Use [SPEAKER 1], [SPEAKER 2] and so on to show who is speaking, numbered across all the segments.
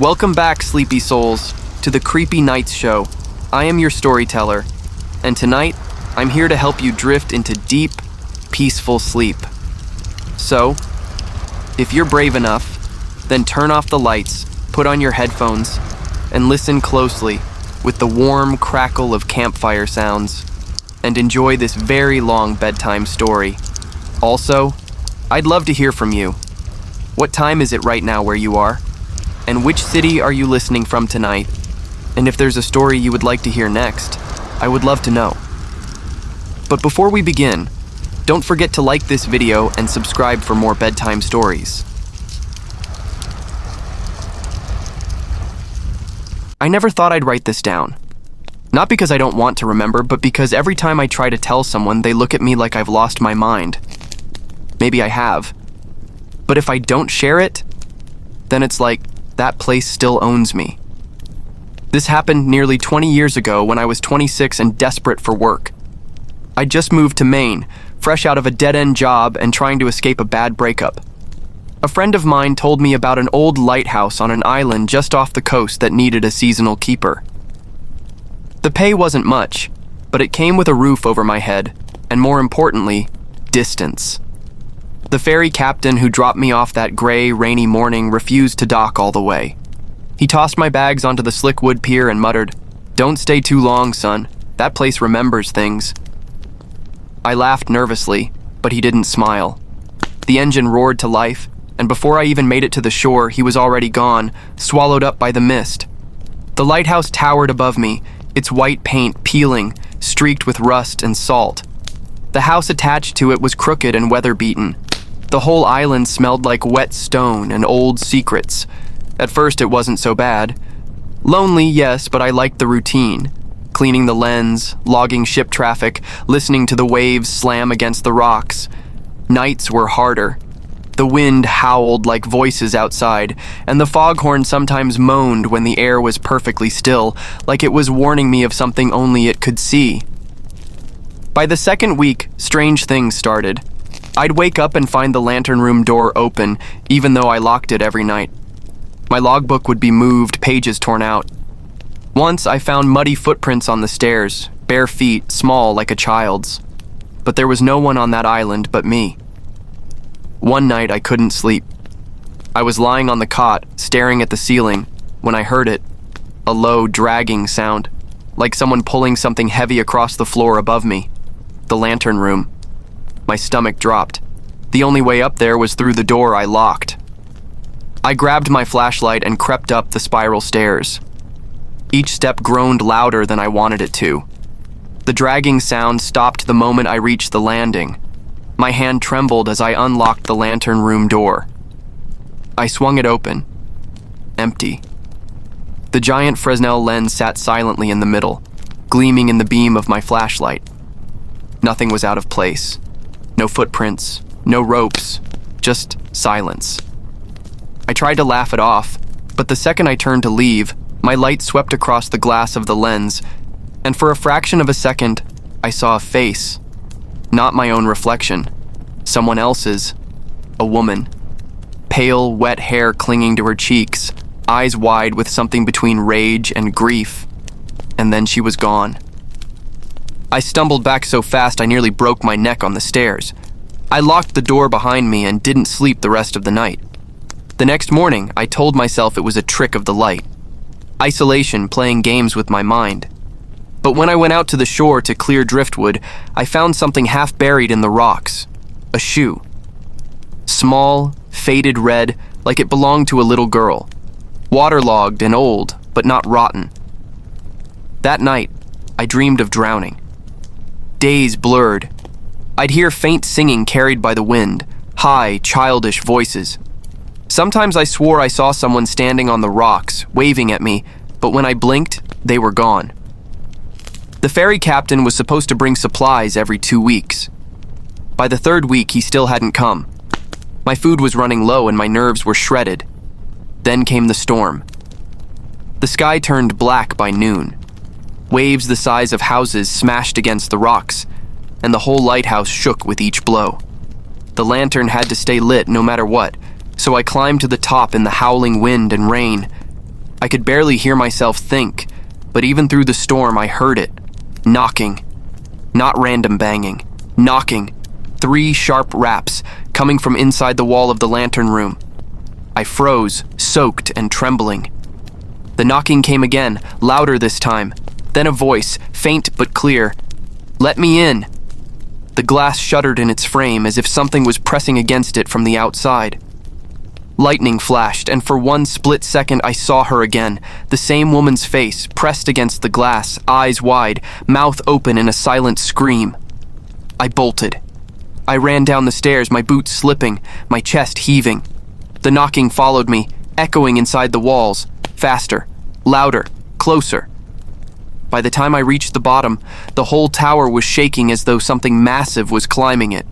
[SPEAKER 1] Welcome back, sleepy souls, to the Creepy Nights Show. I am your storyteller, and tonight, I'm here to help you drift into deep, peaceful sleep. So, if you're brave enough, then turn off the lights, put on your headphones, and listen closely with the warm crackle of campfire sounds, and enjoy this very long bedtime story. Also, I'd love to hear from you. What time is it right now where you are? And which city are you listening from tonight? And if there's a story you would like to hear next, I would love to know. But before we begin, don't forget to like this video and subscribe for more bedtime stories. I never thought I'd write this down. Not because I don't want to remember, but because every time I try to tell someone, they look at me like I've lost my mind. Maybe I have. But if I don't share it, then it's like that place still owns me. This happened nearly 20 years ago when I was 26 and desperate for work. I just moved to Maine, fresh out of a dead-end job and trying to escape a bad breakup. A friend of mine told me about an old lighthouse on an island just off the coast that needed a seasonal keeper. The pay wasn't much, but it came with a roof over my head, and more importantly, distance. The ferry captain who dropped me off that gray, rainy morning refused to dock all the way. He tossed my bags onto the slick wood pier and muttered, "Don't stay too long, son. That place remembers things." I laughed nervously, but he didn't smile. The engine roared to life, and before I even made it to the shore, he was already gone, swallowed up by the mist. The lighthouse towered above me, its white paint peeling, streaked with rust and salt. The house attached to it was crooked and weather-beaten. The whole island smelled like wet stone and old secrets. At first, it wasn't so bad. Lonely, yes, but I liked the routine. Cleaning the lens, logging ship traffic, listening to the waves slam against the rocks. Nights were harder. The wind howled like voices outside, and the foghorn sometimes moaned when the air was perfectly still, like it was warning me of something only it could see. By the second week, strange things started. I'd wake up and find the lantern room door open, even though I locked it every night. My logbook would be moved, pages torn out. Once I found muddy footprints on the stairs, bare feet, small like a child's. But there was no one on that island but me. One night I couldn't sleep. I was lying on the cot, staring at the ceiling, when I heard it, a low, dragging sound, like someone pulling something heavy across the floor above me. The lantern room. My stomach dropped. The only way up there was through the door I locked. I grabbed my flashlight and crept up the spiral stairs. Each step groaned louder than I wanted it to. The dragging sound stopped the moment I reached the landing. My hand trembled as I unlocked the lantern room door. I swung it open. Empty. The giant Fresnel lens sat silently in the middle, gleaming in the beam of my flashlight. Nothing was out of place. No footprints, no ropes, just silence. I tried to laugh it off, but the second I turned to leave, my light swept across the glass of the lens, and for a fraction of a second, I saw a face. Not my own reflection. Someone else's. A woman. Pale, wet hair clinging to her cheeks, eyes wide with something between rage and grief. And then she was gone. I stumbled back so fast I nearly broke my neck on the stairs. I locked the door behind me and didn't sleep the rest of the night. The next morning, I told myself it was a trick of the light. Isolation playing games with my mind. But when I went out to the shore to clear driftwood, I found something half buried in the rocks. A shoe. Small, faded red, like it belonged to a little girl. Waterlogged and old, but not rotten. That night, I dreamed of drowning. Days blurred. I'd hear faint singing carried by the wind, high, childish voices. Sometimes I swore I saw someone standing on the rocks, waving at me, but when I blinked, they were gone. The ferry captain was supposed to bring supplies every 2 weeks. By the third week, he still hadn't come. My food was running low and my nerves were shredded. Then came the storm. The sky turned black by noon. Waves the size of houses smashed against the rocks, and the whole lighthouse shook with each blow. The lantern had to stay lit no matter what, so I climbed to the top in the howling wind and rain. I could barely hear myself think, but even through the storm I heard it. Knocking. Not random banging. Knocking. 3 sharp raps, coming from inside the wall of the lantern room. I froze, soaked and trembling. The knocking came again, louder this time. Then a voice, faint but clear. "Let me in." The glass shuddered in its frame as if something was pressing against it from the outside. Lightning flashed, and for one split second I saw her again, the same woman's face, pressed against the glass, eyes wide, mouth open in a silent scream. I bolted. I ran down the stairs, my boots slipping, my chest heaving. The knocking followed me, echoing inside the walls, faster, louder, closer. By the time I reached the bottom, the whole tower was shaking as though something massive was climbing it.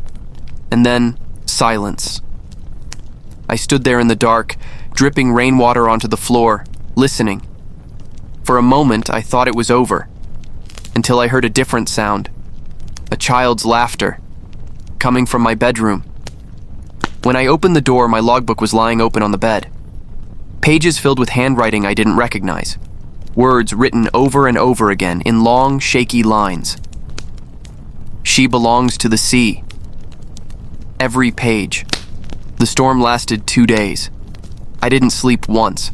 [SPEAKER 1] And then, silence. I stood there in the dark, dripping rainwater onto the floor, listening. For a moment, I thought it was over, until I heard a different sound. A child's laughter, coming from my bedroom. When I opened the door, my logbook was lying open on the bed. Pages filled with handwriting I didn't recognize. Words written over and over again in long, shaky lines. She belongs to the sea. Every page. The storm lasted 2 days. I didn't sleep once.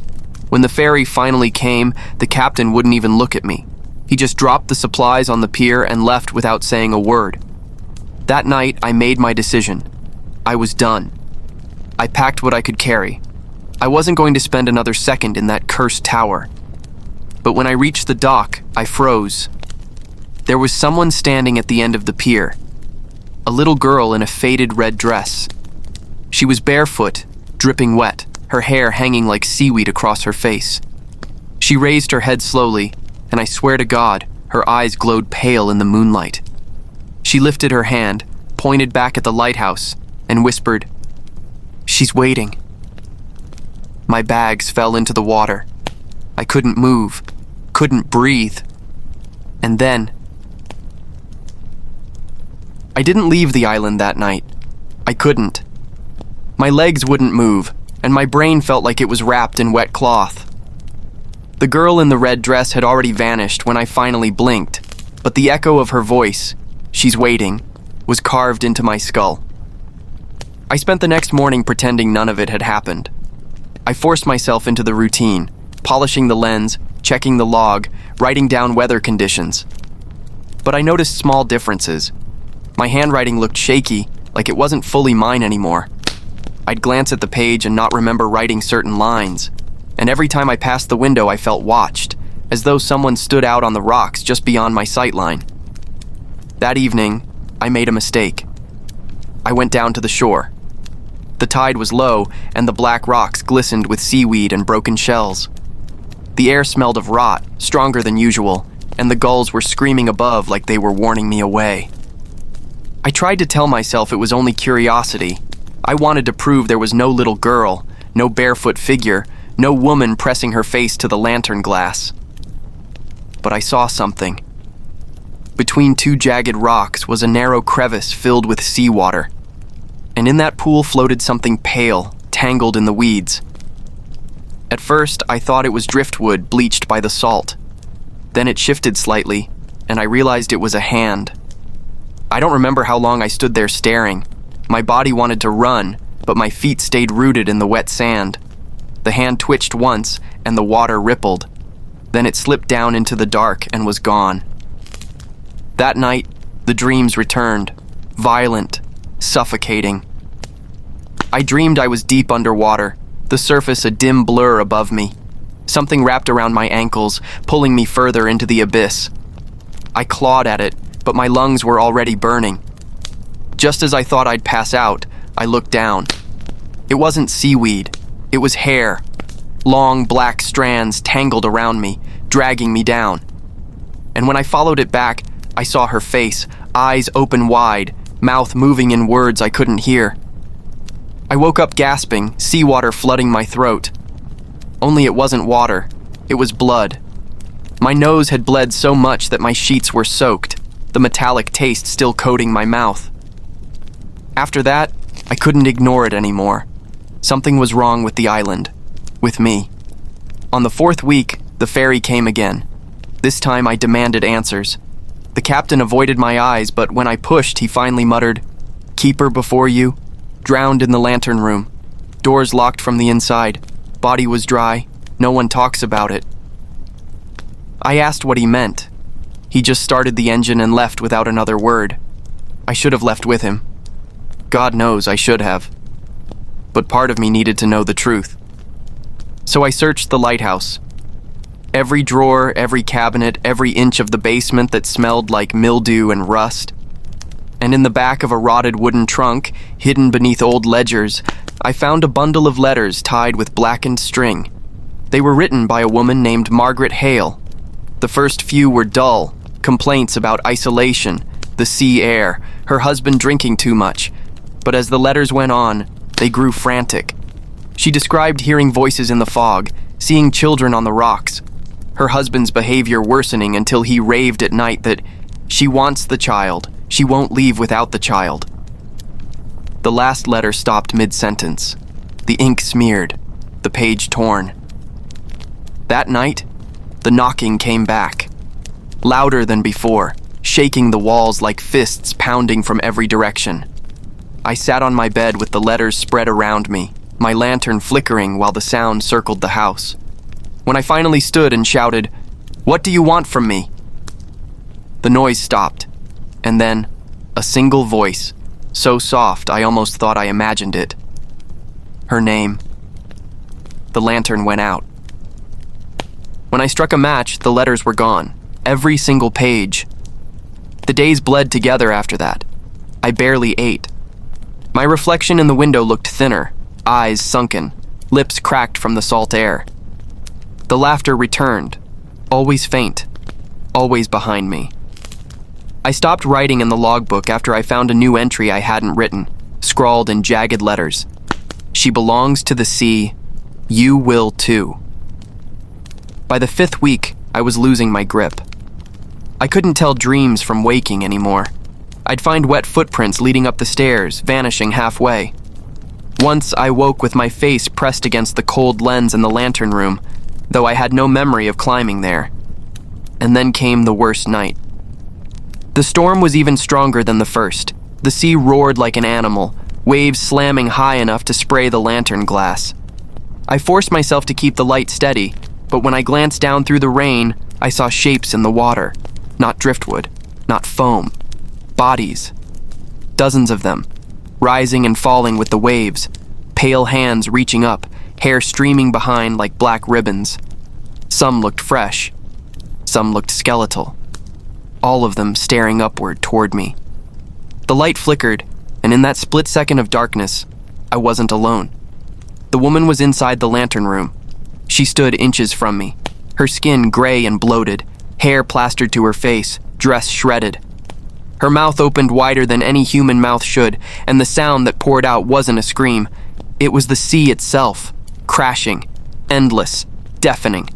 [SPEAKER 1] When the ferry finally came, the captain wouldn't even look at me. He just dropped the supplies on the pier and left without saying a word. That night, I made my decision. I was done. I packed what I could carry. I wasn't going to spend another second in that cursed tower. But when I reached the dock, I froze. There was someone standing at the end of the pier. A little girl in a faded red dress. She was barefoot, dripping wet, her hair hanging like seaweed across her face. She raised her head slowly, and I swear to God, her eyes glowed pale in the moonlight. She lifted her hand, pointed back at the lighthouse, and whispered, "She's waiting." My bags fell into the water. I couldn't move, couldn't breathe. And then... I didn't leave the island that night. I couldn't. My legs wouldn't move, and my brain felt like it was wrapped in wet cloth. The girl in the red dress had already vanished when I finally blinked, but the echo of her voice, "She's waiting," was carved into my skull. I spent the next morning pretending none of it had happened. I forced myself into the routine, polishing the lens, checking the log, writing down weather conditions. But I noticed small differences. My handwriting looked shaky, like it wasn't fully mine anymore. I'd glance at the page and not remember writing certain lines, and every time I passed the window I felt watched, as though someone stood out on the rocks just beyond my sightline. That evening, I made a mistake. I went down to the shore. The tide was low, and the black rocks glistened with seaweed and broken shells. The air smelled of rot, stronger than usual, and the gulls were screaming above like they were warning me away. I tried to tell myself it was only curiosity. I wanted to prove there was no little girl, no barefoot figure, no woman pressing her face to the lantern glass. But I saw something. Between 2 jagged rocks was a narrow crevice filled with seawater, and in that pool floated something pale, tangled in the weeds. At first, I thought it was driftwood bleached by the salt. Then it shifted slightly, and I realized it was a hand. I don't remember how long I stood there staring. My body wanted to run, but my feet stayed rooted in the wet sand. The hand twitched once, and the water rippled. Then it slipped down into the dark and was gone. That night, the dreams returned, violent, suffocating. I dreamed I was deep underwater, the surface a dim blur above me. Something wrapped around my ankles, pulling me further into the abyss. I clawed at it, but my lungs were already burning. Just as I thought I'd pass out, I looked down. It wasn't seaweed, it was hair. Long black strands tangled around me, dragging me down. And when I followed it back, I saw her face, eyes open wide, mouth moving in words I couldn't hear. I woke up gasping, seawater flooding my throat. Only it wasn't water, it was blood. My nose had bled so much that my sheets were soaked, the metallic taste still coating my mouth. After that, I couldn't ignore it anymore. Something was wrong with the island, with me. On the 4th week, the ferry came again. This time I demanded answers. The captain avoided my eyes, but when I pushed, he finally muttered, "Keep her before you. Drowned in the lantern room. Doors locked from the inside. Body was dry. No one talks about it." I asked what he meant. He just started the engine and left without another word. I should have left with him. God knows I should have. But part of me needed to know the truth. So I searched the lighthouse. Every drawer, every cabinet, every inch of the basement that smelled like mildew and rust. And in the back of a rotted wooden trunk, hidden beneath old ledgers, I found a bundle of letters tied with blackened string. They were written by a woman named Margaret Hale. The first few were dull, complaints about isolation, the sea air, her husband drinking too much. But as the letters went on, they grew frantic. She described hearing voices in the fog, seeing children on the rocks, her husband's behavior worsening until he raved at night that she wants the child, she won't leave without the child. The last letter stopped mid-sentence, the ink smeared, the page torn. That night, the knocking came back, louder than before, shaking the walls like fists pounding from every direction. I sat on my bed with the letters spread around me, my lantern flickering while the sound circled the house. When I finally stood and shouted, "What do you want from me?" The noise stopped, and then a single voice, so soft I almost thought I imagined it. Her name. The lantern went out. When I struck a match, the letters were gone, every single page. The days bled together after that. I barely ate. My reflection in the window looked thinner, eyes sunken, lips cracked from the salt air. The laughter returned, always faint, always behind me. I stopped writing in the logbook after I found a new entry I hadn't written, scrawled in jagged letters. She belongs to the sea. You will too. By the 5th week, I was losing my grip. I couldn't tell dreams from waking anymore. I'd find wet footprints leading up the stairs, vanishing halfway. Once I woke with my face pressed against the cold lens in the lantern room, though I had no memory of climbing there. And then came the worst night. The storm was even stronger than the first. The sea roared like an animal, waves slamming high enough to spray the lantern glass. I forced myself to keep the light steady, but when I glanced down through the rain, I saw shapes in the water. Not driftwood, not foam. Bodies. Dozens of them, rising and falling with the waves, pale hands reaching up, hair streaming behind like black ribbons. Some looked fresh. Some looked skeletal. All of them staring upward toward me. The light flickered, and in that split second of darkness, I wasn't alone. The woman was inside the lantern room. She stood inches from me, her skin gray and bloated, hair plastered to her face, dress shredded. Her mouth opened wider than any human mouth should, and the sound that poured out wasn't a scream. It was the sea itself, crashing, endless, deafening.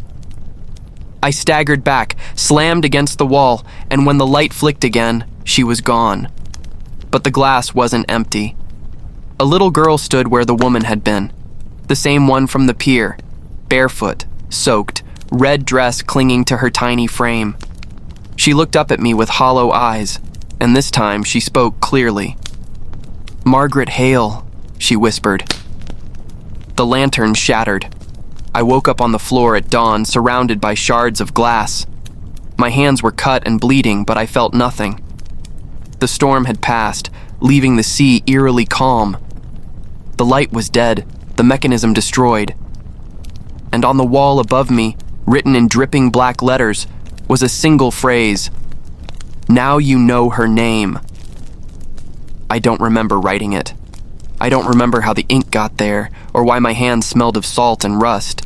[SPEAKER 1] I staggered back, slammed against the wall, and when the light flicked again, she was gone. But the glass wasn't empty. A little girl stood where the woman had been, the same one from the pier, barefoot, soaked, red dress clinging to her tiny frame. She looked up at me with hollow eyes, and this time she spoke clearly. "Margaret Hale," she whispered. The lantern shattered. I woke up on the floor at dawn, surrounded by shards of glass. My hands were cut and bleeding, but I felt nothing. The storm had passed, leaving the sea eerily calm. The light was dead, the mechanism destroyed. And on the wall above me, written in dripping black letters, was a single phrase. "Now you know her name." I don't remember writing it. I don't remember how the ink got there, or why my hands smelled of salt and rust.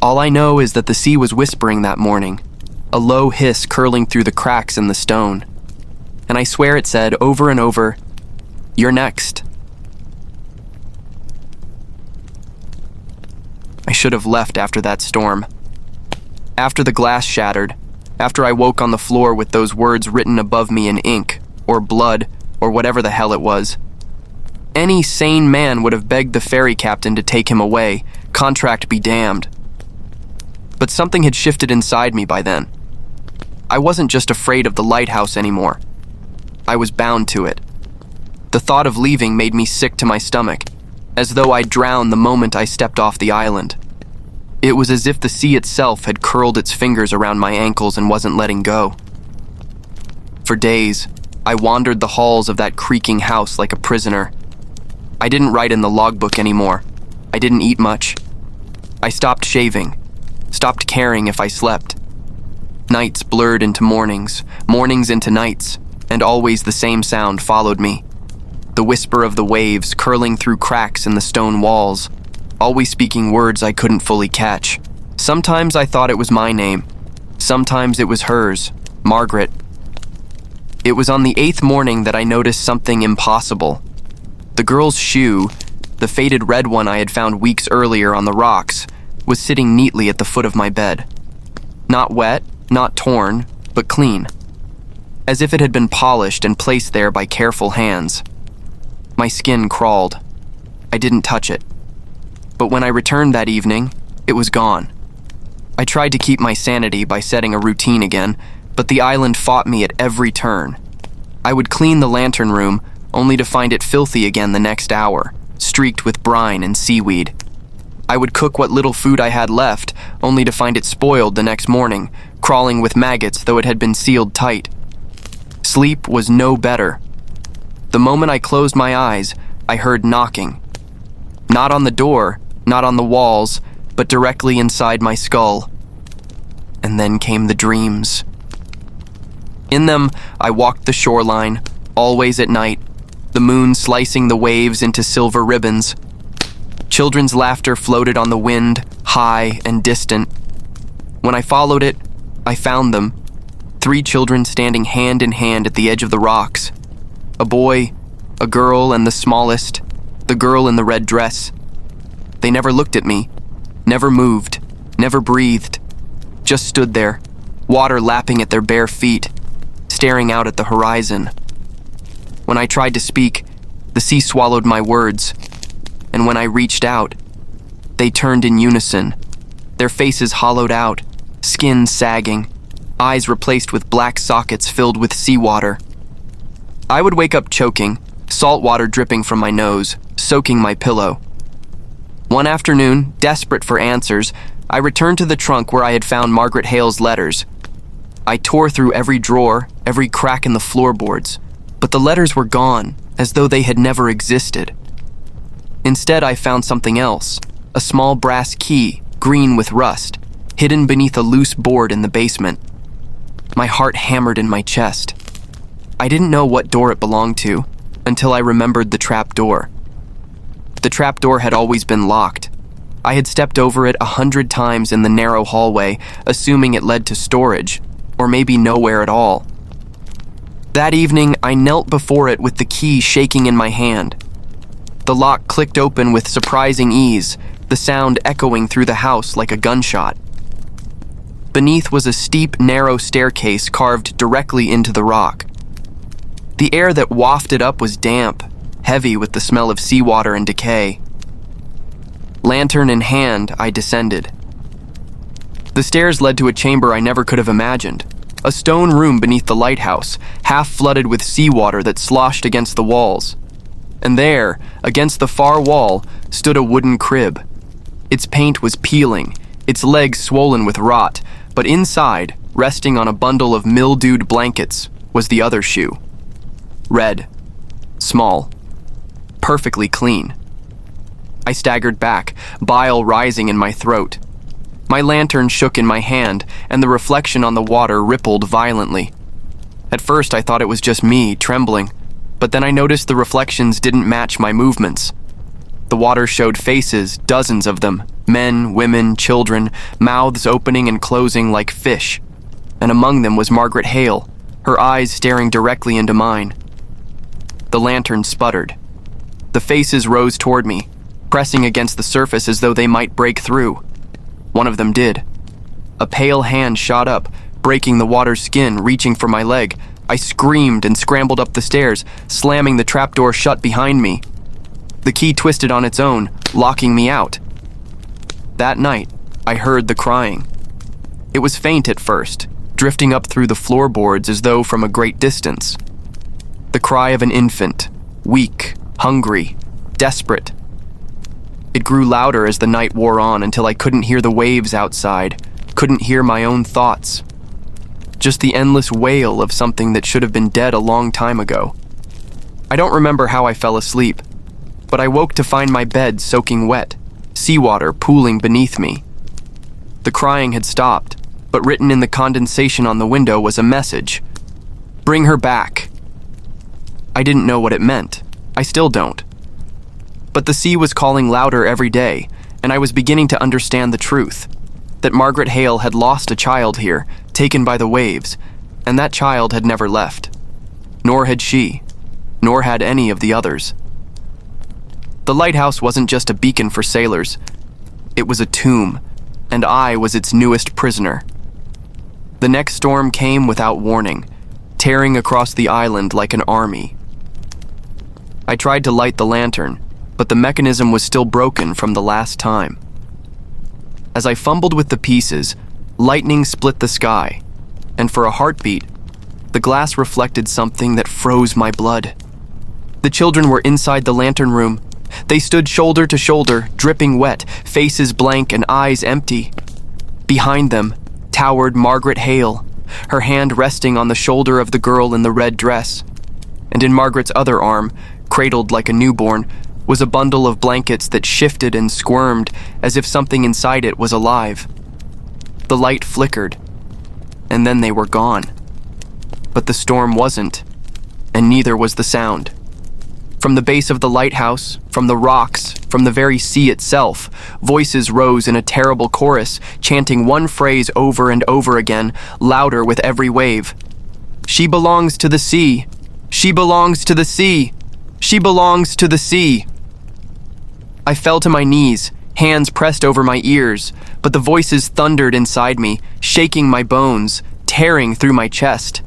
[SPEAKER 1] All I know is that the sea was whispering that morning, a low hiss curling through the cracks in the stone. And I swear it said over and over, "You're next." I should have left after that storm. After the glass shattered, after I woke on the floor with those words written above me in ink, or blood, or whatever the hell it was. Any sane man would have begged the ferry captain to take him away, contract be damned. but something had shifted inside me by then. I wasn't just afraid of the lighthouse anymore. I was bound to it. The thought of leaving made me sick to my stomach, as though I'd drown the moment I stepped off the island. It was as if the sea itself had curled its fingers around my ankles and wasn't letting go. For days, I wandered the halls of that creaking house like a prisoner. I didn't write in the logbook anymore. I didn't eat much. I stopped shaving, stopped caring if I slept. Nights blurred into mornings, mornings into nights, and always the same sound followed me. The whisper of the waves curling through cracks in the stone walls, always speaking words I couldn't fully catch. Sometimes I thought it was my name. Sometimes it was hers, Margaret. It was on the 8th morning that I noticed something impossible. The girl's shoe, the faded red one I had found weeks earlier on the rocks, was sitting neatly at the foot of my bed. Not wet, not torn, but clean. As if it had been polished and placed there by careful hands. My skin crawled. I didn't touch it. But when I returned that evening, it was gone. I tried to keep my sanity by setting a routine again, but the island fought me at every turn. I would clean the lantern room, only to find it filthy again the next hour, streaked with brine and seaweed. I would cook what little food I had left, only to find it spoiled the next morning, crawling with maggots though it had been sealed tight. Sleep was no better. The moment I closed my eyes, I heard knocking. Not on the door, not on the walls, but directly inside my skull. And then came the dreams. In them, I walked the shoreline, always at night, the moon slicing the waves into silver ribbons. Children's laughter floated on the wind, high and distant. When I followed it, I found them, 3 children standing hand in hand at the edge of the rocks. A boy, a girl, and the smallest, the girl in the red dress. They never looked at me, never moved, never breathed, just stood there, water lapping at their bare feet, staring out at the horizon. When I tried to speak, the sea swallowed my words, and when I reached out, they turned in unison, their faces hollowed out, skin sagging, eyes replaced with black sockets filled with seawater. I would wake up choking, salt water dripping from my nose, soaking my pillow. One afternoon, desperate for answers, I returned to the trunk where I had found Margaret Hale's letters. I tore through every drawer, every crack in the floorboards, but the letters were gone, as though they had never existed. Instead, I found something else, a small brass key, green with rust, hidden beneath a loose board in the basement. My heart hammered in my chest. I didn't know what door it belonged to, until I remembered the trap door. The trap door had always been locked. I had stepped over it 100 times in the narrow hallway, assuming it led to storage, or maybe nowhere at all. That evening, I knelt before it with the key shaking in my hand. The lock clicked open with surprising ease, the sound echoing through the house like a gunshot. Beneath was a steep, narrow staircase carved directly into the rock. The air that wafted up was damp, heavy with the smell of seawater and decay. Lantern in hand, I descended. The stairs led to a chamber I never could have imagined, a stone room beneath the lighthouse, half flooded with seawater that sloshed against the walls. And there, against the far wall, stood a wooden crib. Its paint was peeling, its legs swollen with rot, but inside, resting on a bundle of mildewed blankets, was the other shoe. Red, small, perfectly clean. I staggered back, bile rising in my throat. My lantern shook in my hand, and the reflection on the water rippled violently. At first, I thought it was just me, trembling, but then I noticed the reflections didn't match my movements. The water showed faces, dozens of them, men, women, children, mouths opening and closing like fish. And among them was Margaret Hale, her eyes staring directly into mine. The lantern sputtered. The faces rose toward me, pressing against the surface as though they might break through. One of them did. A pale hand shot up, breaking the water's skin, reaching for my leg. I screamed and scrambled up the stairs, slamming the trapdoor shut behind me. The key twisted on its own, locking me out. That night, I heard the crying, It was faint at first, drifting up through the floorboards as though from a great distance. The cry of an infant, weak, hungry, desperate. It grew louder as the night wore on until I couldn't hear the waves outside, couldn't hear my own thoughts. Just the endless wail of something that should have been dead a long time ago. I don't remember how I fell asleep, but I woke to find my bed soaking wet, seawater pooling beneath me. The crying had stopped, but written in the condensation on the window was a message. "Bring her back." I didn't know what it meant. I still don't. But the sea was calling louder every day, and I was beginning to understand the truth. That Margaret Hale had lost a child here, taken by the waves, and that child had never left. Nor had she, nor had any of the others. The lighthouse wasn't just a beacon for sailors. It was a tomb, and I was its newest prisoner. The next storm came without warning, tearing across the island like an army. I tried to light the lantern, but the mechanism was still broken from the last time. As I fumbled with the pieces, lightning split the sky, and for a heartbeat, the glass reflected something that froze my blood. The children were inside the lantern room. They stood shoulder to shoulder, dripping wet, faces blank and eyes empty. Behind them towered Margaret Hale, her hand resting on the shoulder of the girl in the red dress. And in Margaret's other arm, cradled like a newborn, was a bundle of blankets that shifted and squirmed as if something inside it was alive. The light flickered, and then they were gone. But the storm wasn't, and neither was the sound. From the base of the lighthouse, from the rocks, from the very sea itself, voices rose in a terrible chorus, chanting one phrase over and over again, louder with every wave. "She belongs to the sea! She belongs to the sea! She belongs to the sea!" I fell to my knees, hands pressed over my ears, but the voices thundered inside me, shaking my bones, tearing through my chest.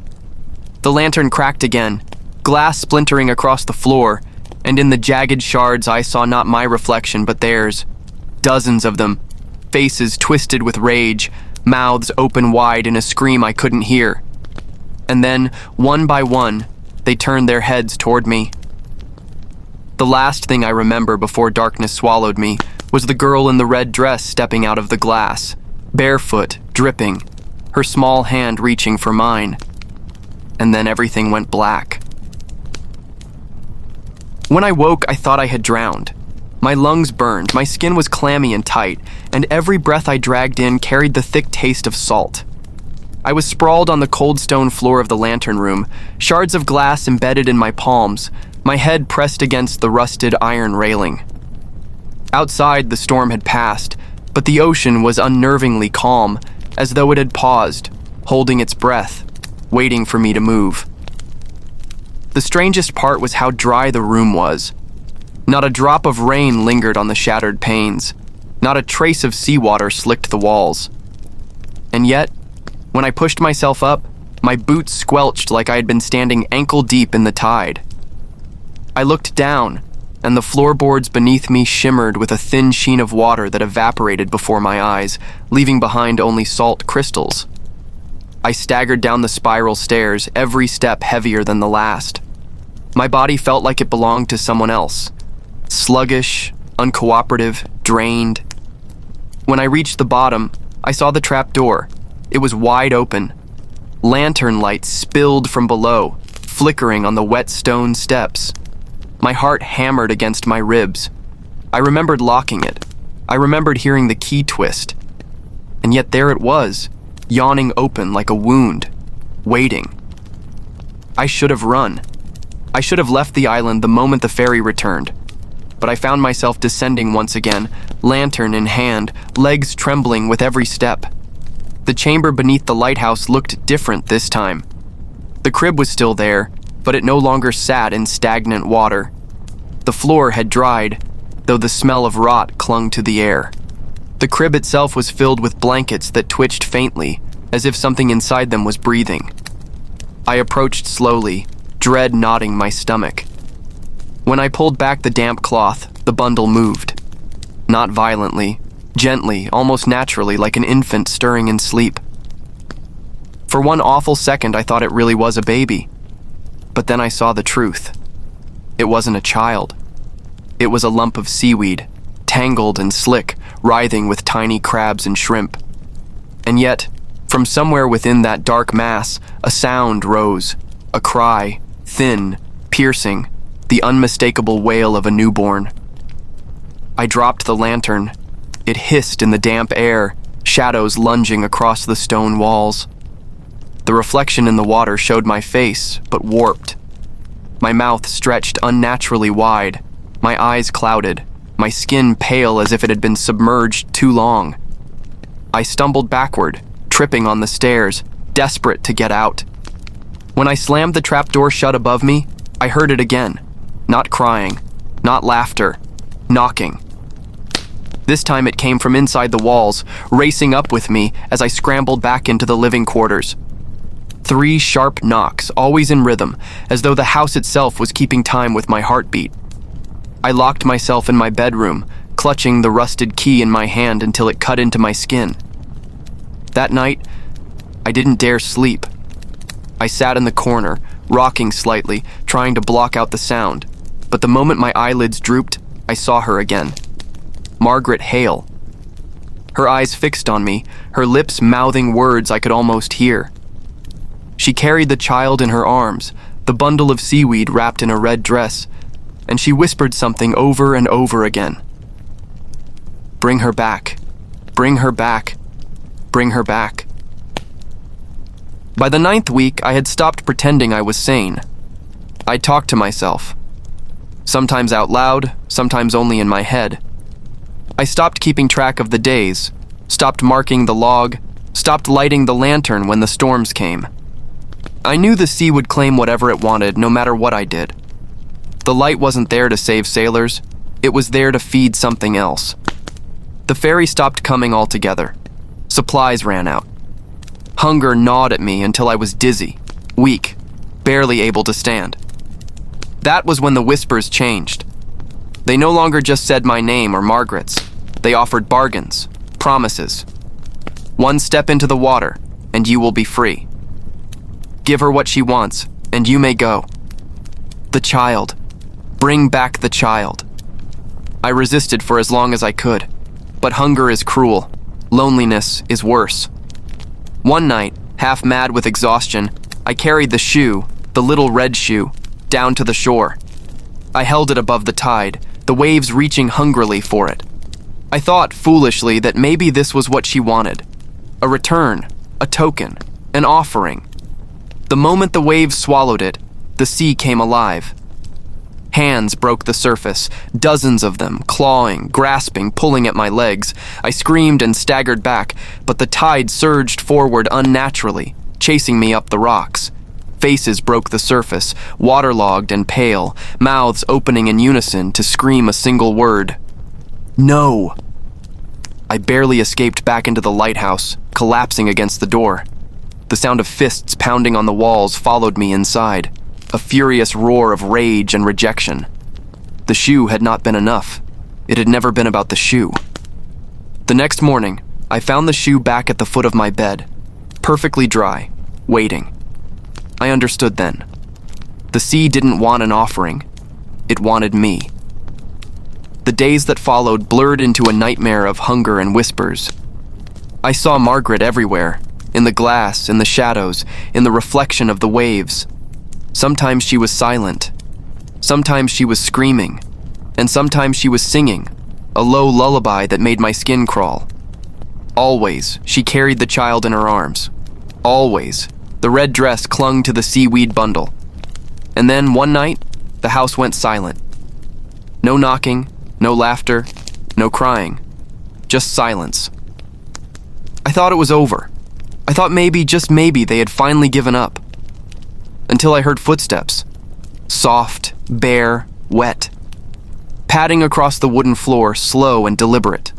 [SPEAKER 1] The lantern cracked again, glass splintering across the floor, and in the jagged shards I saw not my reflection but theirs. Dozens of them, faces twisted with rage, mouths open wide in a scream I couldn't hear. And then, one by one, they turned their heads toward me. The last thing I remember before darkness swallowed me was the girl in the red dress stepping out of the glass, barefoot, dripping, her small hand reaching for mine. And then everything went black. When I woke, I thought I had drowned. My lungs burned, my skin was clammy and tight, and every breath I dragged in carried the thick taste of salt. I was sprawled on the cold stone floor of the lantern room, shards of glass embedded in my palms, my head pressed against the rusted iron railing. Outside, the storm had passed, but the ocean was unnervingly calm, as though it had paused, holding its breath, waiting for me to move. The strangest part was how dry the room was. Not a drop of rain lingered on the shattered panes. Not a trace of seawater slicked the walls. And yet, when I pushed myself up, my boots squelched like I had been standing ankle-deep in the tide. I looked down, and the floorboards beneath me shimmered with a thin sheen of water that evaporated before my eyes, leaving behind only salt crystals. I staggered down the spiral stairs, every step heavier than the last. My body felt like it belonged to someone else. Sluggish, uncooperative, drained. When I reached the bottom, I saw the trap door. It was wide open. Lantern light spilled from below, flickering on the wet stone steps. My heart hammered against my ribs. I remembered locking it. I remembered hearing the key twist. And yet there it was, yawning open like a wound, waiting. I should have run. I should have left the island the moment the ferry returned. But I found myself descending once again, lantern in hand, legs trembling with every step. The chamber beneath the lighthouse looked different this time. The crib was still there, but it no longer sat in stagnant water. The floor had dried, though the smell of rot clung to the air. The crib itself was filled with blankets that twitched faintly, as if something inside them was breathing. I approached slowly, dread knotting my stomach. When I pulled back the damp cloth, the bundle moved. Not violently, gently, almost naturally, like an infant stirring in sleep. For one awful second, I thought it really was a baby. But then I saw the truth. It wasn't a child. It was a lump of seaweed, tangled and slick, writhing with tiny crabs and shrimp. And yet, from somewhere within that dark mass, a sound rose, a cry, thin, piercing, the unmistakable wail of a newborn. I dropped the lantern. It hissed in the damp air, shadows lunging across the stone walls. The reflection in the water showed my face, but warped. My mouth stretched unnaturally wide, my eyes clouded, my skin pale as if it had been submerged too long. I stumbled backward, tripping on the stairs, desperate to get out. When I slammed the trapdoor shut above me, I heard it again. Not crying, not laughter, knocking. This time it came from inside the walls, racing up with me as I scrambled back into the living quarters. 3 sharp knocks, always in rhythm, as though the house itself was keeping time with my heartbeat. I locked myself in my bedroom, clutching the rusted key in my hand until it cut into my skin. That night, I didn't dare sleep. I sat in the corner, rocking slightly, trying to block out the sound, but the moment my eyelids drooped, I saw her again. Margaret Hale. Her eyes fixed on me, her lips mouthing words I could almost hear. She carried the child in her arms, the bundle of seaweed wrapped in a red dress, and she whispered something over and over again. Bring her back. Bring her back. Bring her back. By the 9th week, I had stopped pretending I was sane. I talked to myself. Sometimes out loud, sometimes only in my head. I stopped keeping track of the days, stopped marking the log, stopped lighting the lantern when the storms came. I knew the sea would claim whatever it wanted, no matter what I did. The light wasn't there to save sailors. It was there to feed something else. The ferry stopped coming altogether. Supplies ran out. Hunger gnawed at me until I was dizzy, weak, barely able to stand. That was when the whispers changed. They no longer just said my name or Margaret's. They offered bargains, promises. 1 step into the water, and you will be free. Give her what she wants, and you may go. The child. Bring back the child. I resisted for as long as I could, but hunger is cruel. Loneliness is worse. One night, half mad with exhaustion, I carried the shoe, the little red shoe, down to the shore. I held it above the tide, the waves reaching hungrily for it. I thought, foolishly, that maybe this was what she wanted. A return, a token, an offering. The moment the waves swallowed it, the sea came alive. Hands broke the surface, dozens of them, clawing, grasping, pulling at my legs. I screamed and staggered back, but the tide surged forward unnaturally, chasing me up the rocks. Faces broke the surface, waterlogged and pale, mouths opening in unison to scream a single word. No! I barely escaped back into the lighthouse, collapsing against the door. The sound of fists pounding on the walls followed me inside, a furious roar of rage and rejection. The shoe had not been enough. It had never been about the shoe. The next morning, I found the shoe back at the foot of my bed, perfectly dry, waiting. I understood then. The sea didn't want an offering. It wanted me. The days that followed blurred into a nightmare of hunger and whispers. I saw Margaret everywhere, in the glass, in the shadows, in the reflection of the waves. Sometimes she was silent. Sometimes she was screaming. And sometimes she was singing, a low lullaby that made my skin crawl. Always, she carried the child in her arms. Always, the red dress clung to the seaweed bundle. And then, one night, the house went silent. No knocking, no laughter, no crying. Just silence. I thought it was over. I thought maybe, just maybe, they had finally given up. Until I heard footsteps. Soft, bare, wet. Padding across the wooden floor, slow and deliberate.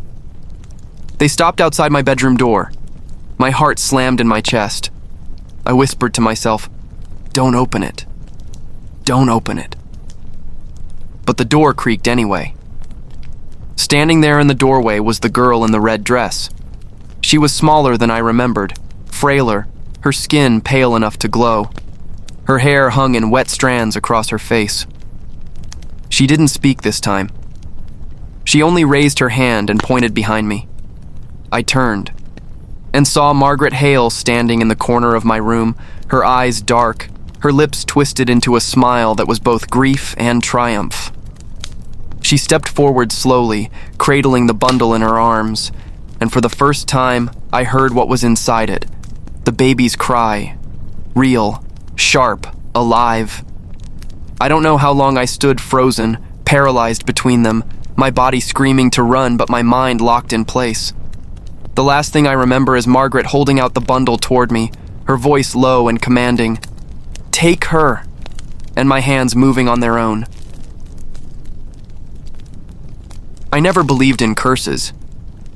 [SPEAKER 1] They stopped outside my bedroom door. My heart slammed in my chest. I whispered to myself, "Don't open it. Don't open it." But the door creaked anyway. Standing there in the doorway was the girl in the red dress. She was smaller than I remembered, frailer, her skin pale enough to glow. Her hair hung in wet strands across her face. She didn't speak this time. She only raised her hand and pointed behind me. I turned and saw Margaret Hale standing in the corner of my room, her eyes dark, her lips twisted into a smile that was both grief and triumph. She stepped forward slowly, cradling the bundle in her arms, and for the first time, I heard what was inside it. The baby's cry. Real, sharp, alive. I don't know how long I stood frozen, paralyzed between them, my body screaming to run but my mind locked in place. The last thing I remember is Margaret holding out the bundle toward me, her voice low and commanding, "Take her," and my hands moving on their own. I never believed in curses.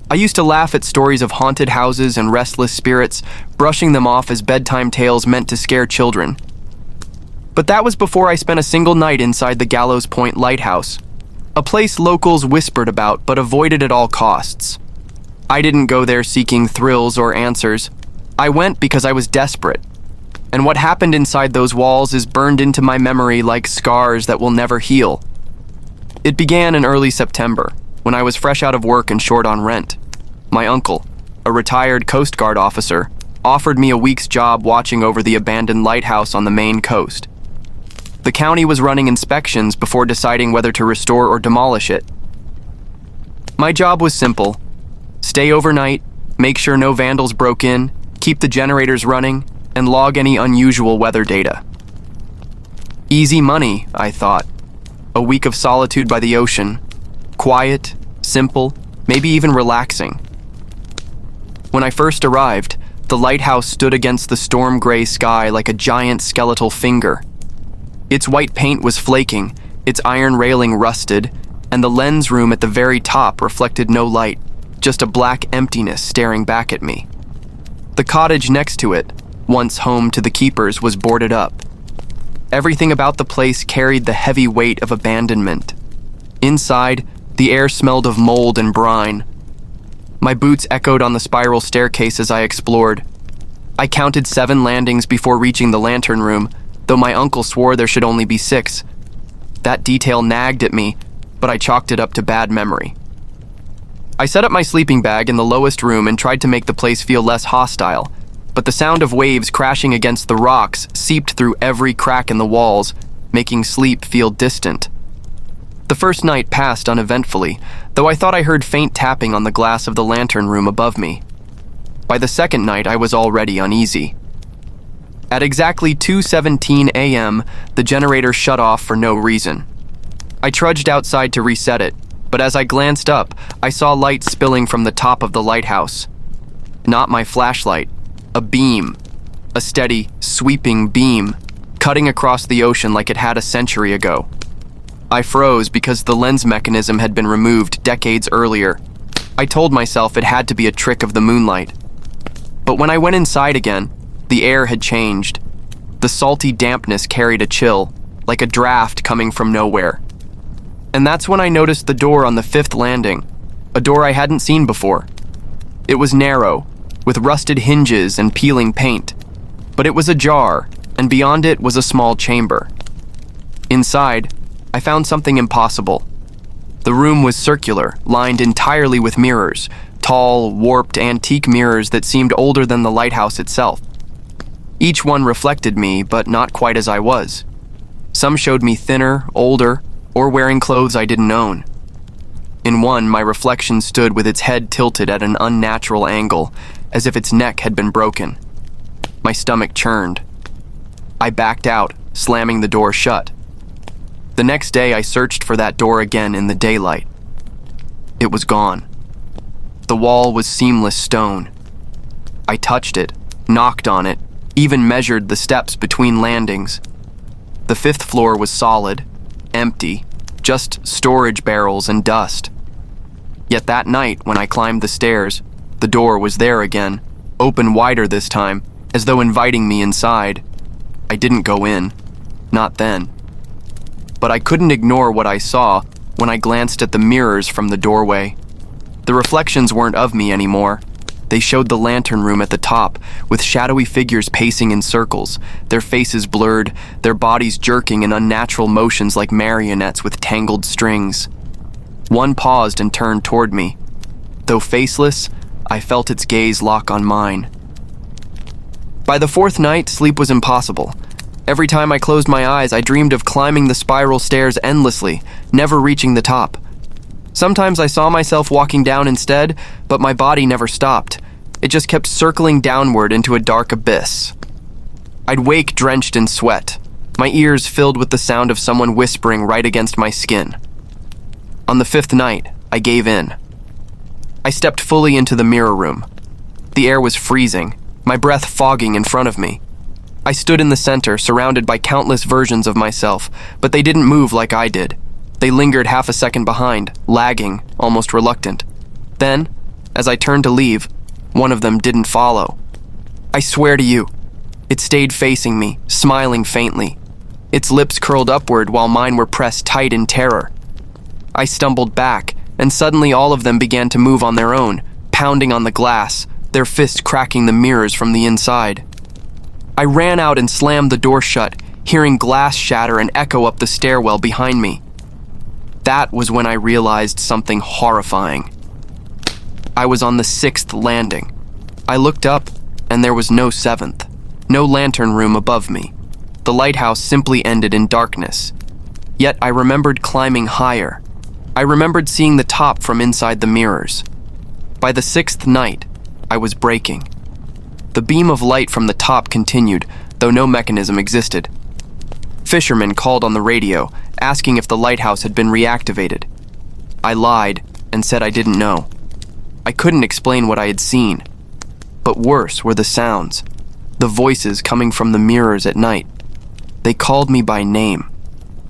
[SPEAKER 1] I used to laugh at stories of haunted houses and restless spirits, brushing them off as bedtime tales meant to scare children. But that was before I spent a single night inside the Gallows Point Lighthouse, a place locals whispered about but avoided at all costs. I didn't go there seeking thrills or answers. I went because I was desperate. And what happened inside those walls is burned into my memory like scars that will never heal. It began in early September, when I was fresh out of work and short on rent. My uncle, a retired Coast Guard officer, offered me a week's job watching over the abandoned lighthouse on the Maine coast. The county was running inspections before deciding whether to restore or demolish it. My job was simple. Stay overnight, make sure no vandals broke in, keep the generators running, and log any unusual weather data. Easy money, I thought. A week of solitude by the ocean. Quiet, simple, maybe even relaxing. When I first arrived, the lighthouse stood against the storm-gray sky like a giant skeletal finger. Its white paint was flaking, its iron railing rusted, and the lens room at the very top reflected no light, just a black emptiness staring back at me. The cottage next to it, once home to the keepers, was boarded up. Everything about the place carried the heavy weight of abandonment. Inside, the air smelled of mold and brine. My boots echoed on the spiral staircase as I explored. I counted 7 landings before reaching the lantern room, though my uncle swore there should only be 6. That detail nagged at me, but I chalked it up to bad memory. I set up my sleeping bag in the lowest room and tried to make the place feel less hostile, but the sound of waves crashing against the rocks seeped through every crack in the walls, making sleep feel distant. The first night passed uneventfully, though I thought I heard faint tapping on the glass of the lantern room above me. By the second night, I was already uneasy. At exactly 2:17 a.m., the generator shut off for no reason. I trudged outside to reset it, but as I glanced up, I saw light spilling from the top of the lighthouse. Not my flashlight, a beam. A steady, sweeping beam, cutting across the ocean like it had a century ago. I froze because the lens mechanism had been removed decades earlier. I told myself it had to be a trick of the moonlight. But when I went inside again, the air had changed. The salty dampness carried a chill, like a draft coming from nowhere. And that's when I noticed the door on the 5th landing, a door I hadn't seen before. It was narrow, with rusted hinges and peeling paint, but it was ajar, and beyond it was a small chamber. Inside, I found something impossible. The room was circular, lined entirely with mirrors, tall, warped antique mirrors that seemed older than the lighthouse itself. Each one reflected me, but not quite as I was. Some showed me thinner, older, or wearing clothes I didn't own. In one, my reflection stood with its head tilted at an unnatural angle, as if its neck had been broken. My stomach churned. I backed out, slamming the door shut. The next day, I searched for that door again in the daylight. It was gone. The wall was seamless stone. I touched it, knocked on it, even measured the steps between landings. The 5th floor was solid, empty, just storage barrels and dust. Yet that night, when I climbed the stairs, the door was there again, open wider this time, as though inviting me inside. I didn't go in. Not then. But I couldn't ignore what I saw when I glanced at the mirrors from the doorway. The reflections weren't of me anymore. They showed the lantern room at the top, with shadowy figures pacing in circles, their faces blurred, their bodies jerking in unnatural motions like marionettes with tangled strings. One paused and turned toward me. Though faceless, I felt its gaze lock on mine. By the fourth night, sleep was impossible. Every time I closed my eyes, I dreamed of climbing the spiral stairs endlessly, never reaching the top. Sometimes I saw myself walking down instead, but my body never stopped. It just kept circling downward into a dark abyss. I'd wake drenched in sweat, my ears filled with the sound of someone whispering right against my skin. On the fifth night, I gave in. I stepped fully into the mirror room. The air was freezing, my breath fogging in front of me. I stood in the center, surrounded by countless versions of myself, but they didn't move like I did. They lingered half a second behind, lagging, almost reluctant. Then, as I turned to leave, one of them didn't follow. I swear to you, it stayed facing me, smiling faintly. Its lips curled upward while mine were pressed tight in terror. I stumbled back, and suddenly all of them began to move on their own, pounding on the glass, their fists cracking the mirrors from the inside. I ran out and slammed the door shut, hearing glass shatter and echo up the stairwell behind me. That was when I realized something horrifying. I was on the 6th landing. I looked up, and there was no 7th, no lantern room above me. The lighthouse simply ended in darkness. Yet I remembered climbing higher. I remembered seeing the top from inside the mirrors. By the 6th night, I was breaking. The beam of light from the top continued, though no mechanism existed. Fishermen called on the radio, asking if the lighthouse had been reactivated. I lied and said I didn't know. I couldn't explain what I had seen. But worse were the sounds, the voices coming from the mirrors at night. They called me by name.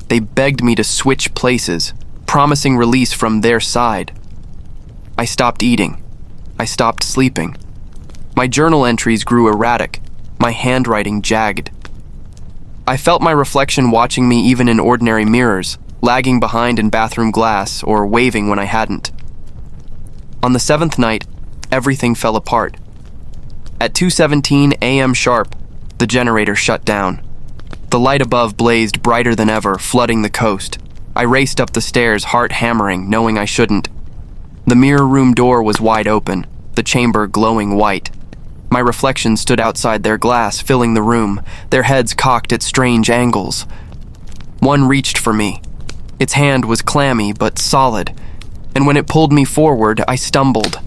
[SPEAKER 1] They begged me to switch places, promising release from their side. I stopped eating. I stopped sleeping. My journal entries grew erratic, my handwriting jagged. I felt my reflection watching me even in ordinary mirrors, lagging behind in bathroom glass or waving when I hadn't. On the 7th night, everything fell apart. At 2:17 a.m. sharp, the generator shut down. The light above blazed brighter than ever, flooding the coast. I raced up the stairs, heart hammering, knowing I shouldn't. The mirror room door was wide open, the chamber glowing white. My reflection stood outside their glass, filling the room, their heads cocked at strange angles. One reached for me. Its hand was clammy but solid, and when it pulled me forward, I stumbled.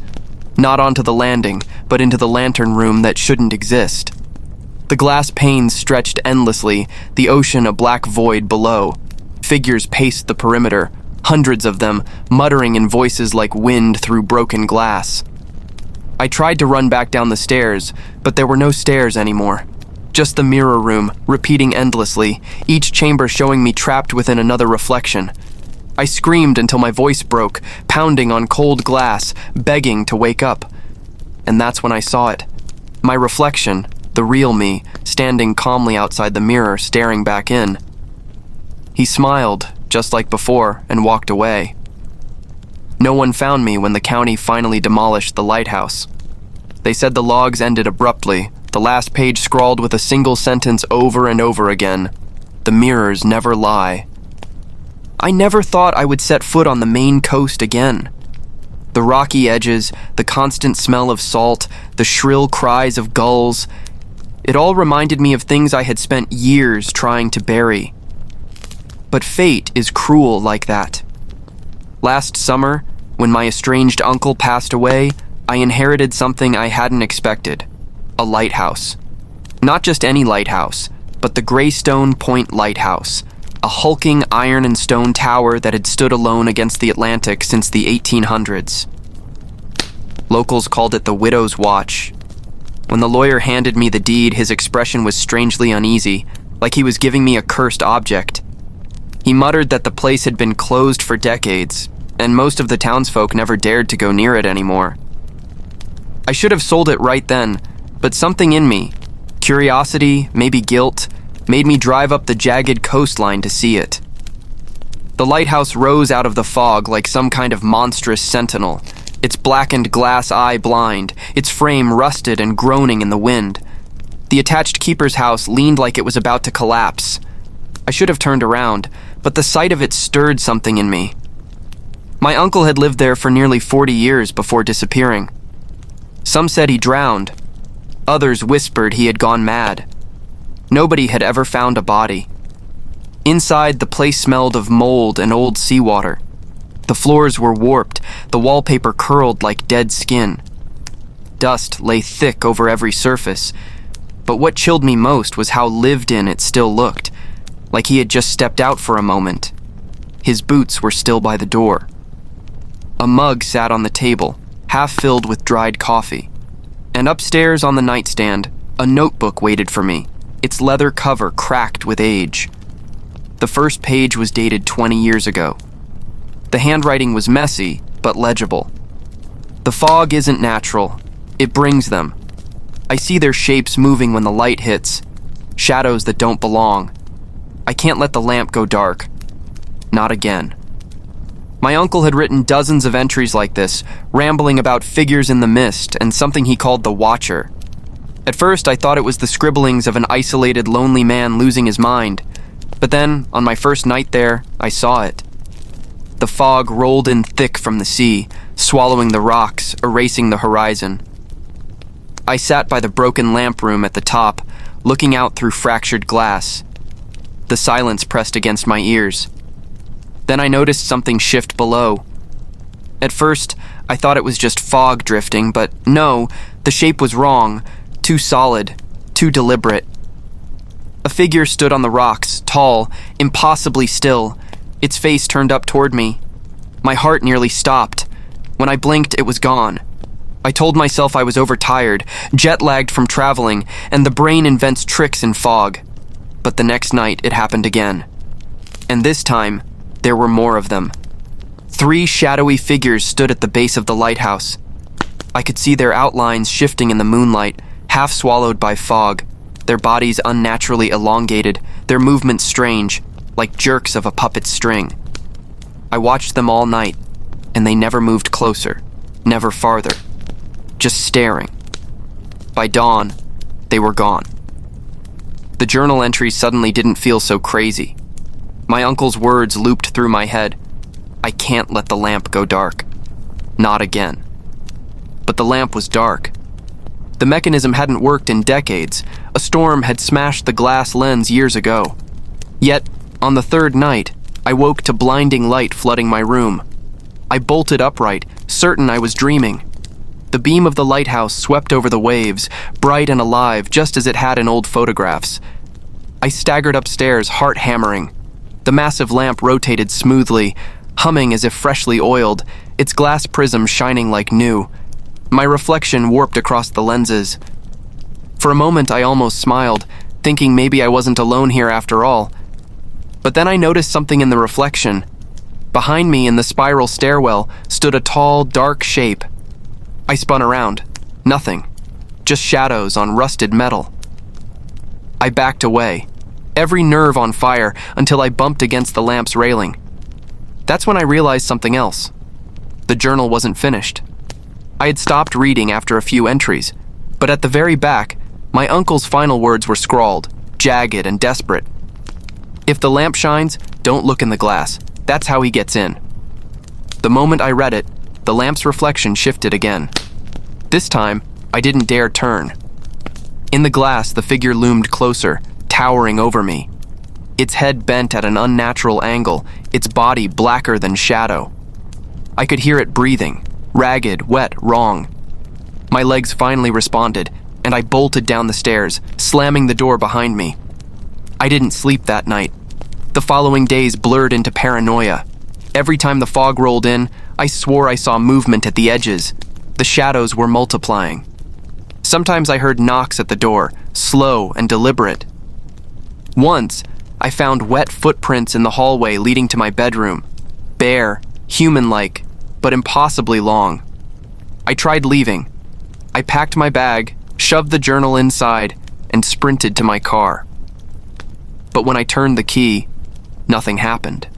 [SPEAKER 1] Not onto the landing, but into the lantern room that shouldn't exist. The glass panes stretched endlessly, the ocean a black void below. Figures paced the perimeter, hundreds of them, muttering in voices like wind through broken glass. I tried to run back down the stairs, but there were no stairs anymore. Just the mirror room, repeating endlessly, each chamber showing me trapped within another reflection. I screamed until my voice broke, pounding on cold glass, begging to wake up. And that's when I saw it. My reflection, the real me, standing calmly outside the mirror, staring back in. He smiled, just like before, and walked away. No one found me when the county finally demolished the lighthouse. They said the logs ended abruptly, the last page scrawled with a single sentence over and over again. The mirrors never lie. I never thought I would set foot on the Maine coast again. The rocky edges, the constant smell of salt, the shrill cries of gulls. It all reminded me of things I had spent years trying to bury. But fate is cruel like that. Last summer, when my estranged uncle passed away, I inherited something I hadn't expected. A lighthouse. Not just any lighthouse, but the Greystone Point Lighthouse, a hulking iron and stone tower that had stood alone against the Atlantic since the 1800s. Locals called it the Widow's Watch. When the lawyer handed me the deed, his expression was strangely uneasy, like he was giving me a cursed object. He muttered that the place had been closed for decades, and most of the townsfolk never dared to go near it anymore. I should have sold it right then, but something in me, curiosity, maybe guilt, made me drive up the jagged coastline to see it. The lighthouse rose out of the fog like some kind of monstrous sentinel, its blackened glass eye blind, its frame rusted and groaning in the wind. The attached keeper's house leaned like it was about to collapse. I should have turned around, but the sight of it stirred something in me. My uncle had lived there for nearly 40 years before disappearing. Some said he drowned. Others whispered he had gone mad. Nobody had ever found a body. Inside, the place smelled of mold and old seawater. The floors were warped, the wallpaper curled like dead skin. Dust lay thick over every surface, but what chilled me most was how lived in it still looked, like he had just stepped out for a moment. His boots were still by the door. A mug sat on the table, half filled with dried coffee. And upstairs on the nightstand, a notebook waited for me, its leather cover cracked with age. The first page was dated 20 years ago. The handwriting was messy, but legible. The fog isn't natural. It brings them. I see their shapes moving when the light hits, shadows that don't belong. I can't let the lamp go dark. Not again. My uncle had written dozens of entries like this, rambling about figures in the mist and something he called the Watcher. At first, I thought it was the scribblings of an isolated, lonely man losing his mind. But then, on my first night there, I saw it. The fog rolled in thick from the sea, swallowing the rocks, erasing the horizon. I sat by the broken lamp room at the top, looking out through fractured glass. The silence pressed against my ears. Then I noticed something shift below. At first, I thought it was just fog drifting, but no, the shape was wrong, too solid, too deliberate. A figure stood on the rocks, tall, impossibly still, its face turned up toward me. My heart nearly stopped. When I blinked, it was gone. I told myself I was overtired, jet-lagged from traveling, and the brain invents tricks in fog. But the next night, it happened again. And this time, there were more of them. 3 shadowy figures stood at the base of the lighthouse. I could see their outlines shifting in the moonlight, half swallowed by fog, their bodies unnaturally elongated, their movements strange, like jerks of a puppet's string. I watched them all night, and they never moved closer, never farther, just staring. By dawn, they were gone. The journal entries suddenly didn't feel so crazy. My uncle's words looped through my head. I can't let the lamp go dark. Not again. But the lamp was dark. The mechanism hadn't worked in decades. A storm had smashed the glass lens years ago. Yet, on the 3rd night, I woke to blinding light flooding my room. I bolted upright, certain I was dreaming. The beam of the lighthouse swept over the waves, bright and alive, just as it had in old photographs. I staggered upstairs, heart hammering. The massive lamp rotated smoothly, humming as if freshly oiled, its glass prism shining like new. My reflection warped across the lenses. For a moment, I almost smiled, thinking maybe I wasn't alone here after all. But then I noticed something in the reflection. Behind me in the spiral stairwell stood a tall, dark shape. I spun around. Nothing. Just shadows on rusted metal. I backed away, every nerve on fire, until I bumped against the lamp's railing. That's when I realized something else. The journal wasn't finished. I had stopped reading after a few entries, but at the very back, my uncle's final words were scrawled, jagged and desperate. If the lamp shines, don't look in the glass. That's how he gets in. The moment I read it, the lamp's reflection shifted again. This time, I didn't dare turn. In the glass, the figure loomed closer, towering over me. Its head bent at an unnatural angle, its body blacker than shadow. I could hear it breathing, ragged, wet, wrong. My legs finally responded, and I bolted down the stairs, slamming the door behind me. I didn't sleep that night. The following days blurred into paranoia. Every time the fog rolled in, I swore I saw movement at the edges. The shadows were multiplying. Sometimes I heard knocks at the door, slow and deliberate. Once, I found wet footprints in the hallway leading to my bedroom. Bare, human-like, but impossibly long. I tried leaving. I packed my bag, shoved the journal inside, and sprinted to my car. But when I turned the key, nothing happened.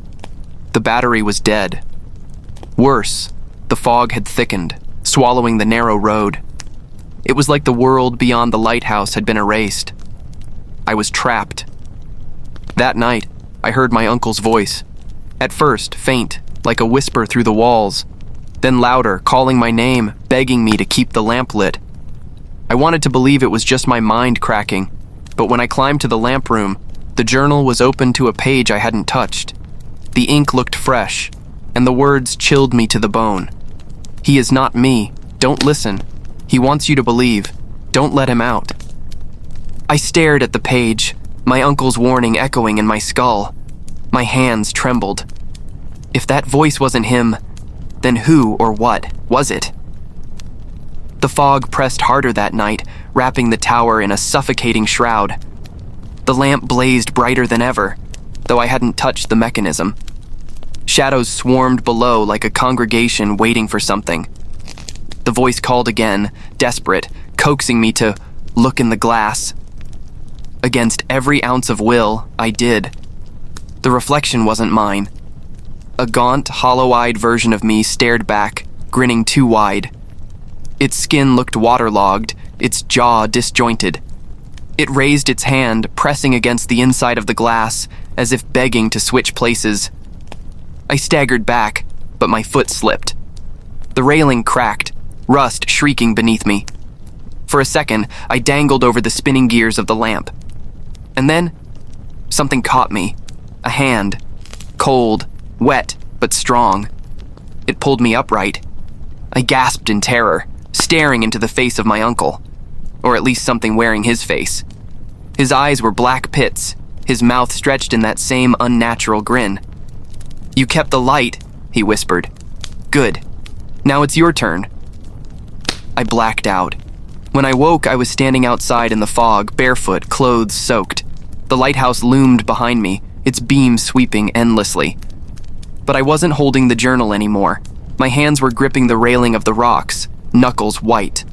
[SPEAKER 1] The battery was dead. Worse, The fog had thickened, swallowing the narrow road. It was like the world beyond the lighthouse had been erased. I was trapped. That night, I heard my uncle's voice. At first, faint, like a whisper through the walls. Then louder, calling my name, begging me to keep the lamp lit. I wanted to believe it was just my mind cracking, but when I climbed to the lamp room, the journal was open to a page I hadn't touched. The ink looked fresh, and the words chilled me to the bone. He is not me. Don't listen. He wants you to believe. Don't let him out. I stared at the page, my uncle's warning echoing in my skull. My hands trembled. If that voice wasn't him, then who or what was it? The fog pressed harder that night, wrapping the tower in a suffocating shroud. The lamp blazed brighter than ever, though I hadn't touched the mechanism. Shadows swarmed below like a congregation waiting for something. The voice called again, desperate, coaxing me to look in the glass. Against every ounce of will, I did. The reflection wasn't mine. A gaunt, hollow-eyed version of me stared back, grinning too wide. Its skin looked waterlogged, its jaw disjointed. It raised its hand, pressing against the inside of the glass, as if begging to switch places. I staggered back, but my foot slipped. The railing cracked, rust shrieking beneath me. For a second, I dangled over the spinning gears of the lamp. And then, something caught me. A hand. Cold, wet, but strong. It pulled me upright. I gasped in terror, staring into the face of my uncle. Or at least something wearing his face. His eyes were black pits, his mouth stretched in that same unnatural grin. "You kept the light," he whispered. "Good. Now it's your turn." I blacked out. When I woke, I was standing outside in the fog, barefoot, clothes soaked. The lighthouse loomed behind me, its beams sweeping endlessly. But I wasn't holding the journal anymore. My hands were gripping the railing of the rocks, knuckles white.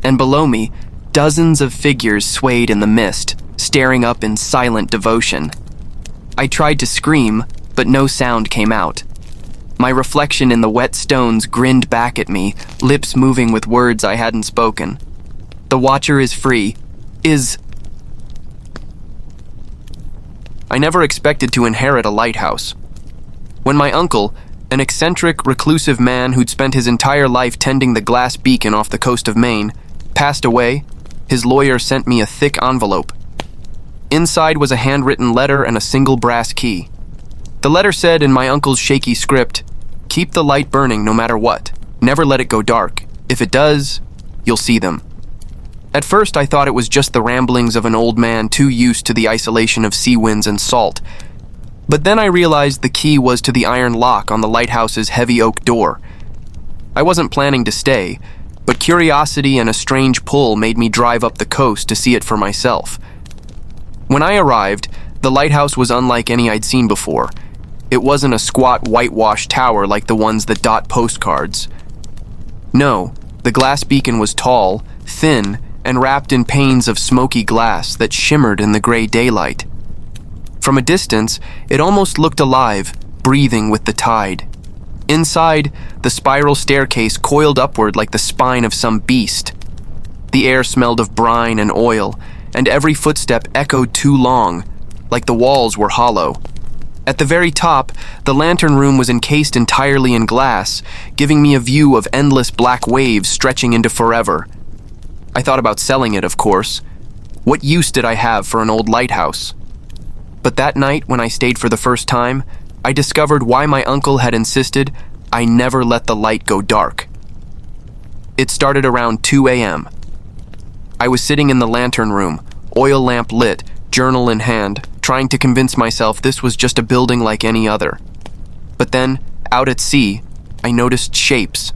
[SPEAKER 1] And below me, dozens of figures swayed in the mist, staring up in silent devotion. I tried to scream, but no sound came out. My reflection in the wet stones grinned back at me, lips moving with words I hadn't spoken. The watcher is free. I never expected to inherit a lighthouse. When my uncle, an eccentric, reclusive man who'd spent his entire life tending the glass beacon off the coast of Maine, passed away, his lawyer sent me a thick envelope. Inside was a handwritten letter and a single brass key. The letter said in my uncle's shaky script, "Keep the light burning no matter what. Never let it go dark. If it does, you'll see them." At first, I thought it was just the ramblings of an old man too used to the isolation of sea winds and salt. But then I realized the key was to the iron lock on the lighthouse's heavy oak door. I wasn't planning to stay, but curiosity and a strange pull made me drive up the coast to see it for myself. When I arrived, the lighthouse was unlike any I'd seen before. It wasn't a squat whitewashed tower like the ones that dot postcards. No, the glass beacon was tall, thin, and wrapped in panes of smoky glass that shimmered in the gray daylight. From a distance, it almost looked alive, breathing with the tide. Inside, the spiral staircase coiled upward like the spine of some beast. The air smelled of brine and oil, and every footstep echoed too long, like the walls were hollow. At the very top, the lantern room was encased entirely in glass, giving me a view of endless black waves stretching into forever. I thought about selling it, of course. What use did I have for an old lighthouse? But that night, when I stayed for the first time, I discovered why my uncle had insisted I never let the light go dark. It started around 2 a.m. I was sitting in the lantern room, oil lamp lit, journal in hand, trying to convince myself this was just a building like any other. But then, out at sea, I noticed shapes.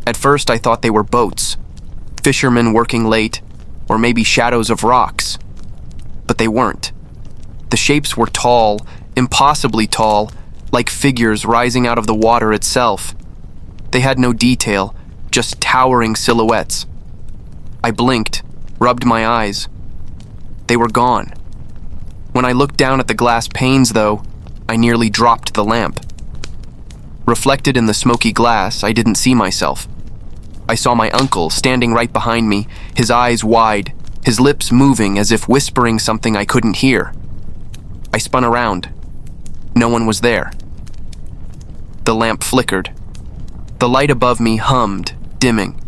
[SPEAKER 1] At first, I thought they were boats. Fishermen working late, or maybe shadows of rocks. But they weren't. The shapes were tall, impossibly tall, like figures rising out of the water itself. They had no detail, just towering silhouettes. I blinked, rubbed my eyes. They were gone. When I looked down at the glass panes, though, I nearly dropped the lamp. Reflected in the smoky glass, I didn't see myself. I saw my uncle standing right behind me, his eyes wide, his lips moving as if whispering something I couldn't hear. I spun around. No one was there. The lamp flickered. The light above me hummed, dimming.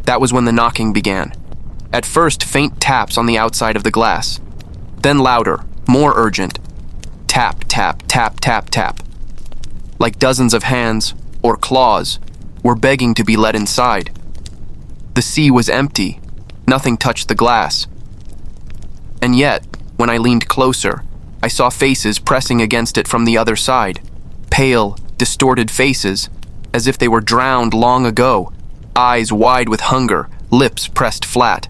[SPEAKER 1] That was when the knocking began. At first, faint taps on the outside of the glass. Then louder, more urgent. Tap, tap, tap, tap, tap. Like dozens of hands, or claws, were begging to be let inside. The sea was empty. Nothing touched the glass. And yet, when I leaned closer, I saw faces pressing against it from the other side. Pale, distorted faces, as if they were drowned long ago, eyes wide with hunger, lips pressed flat.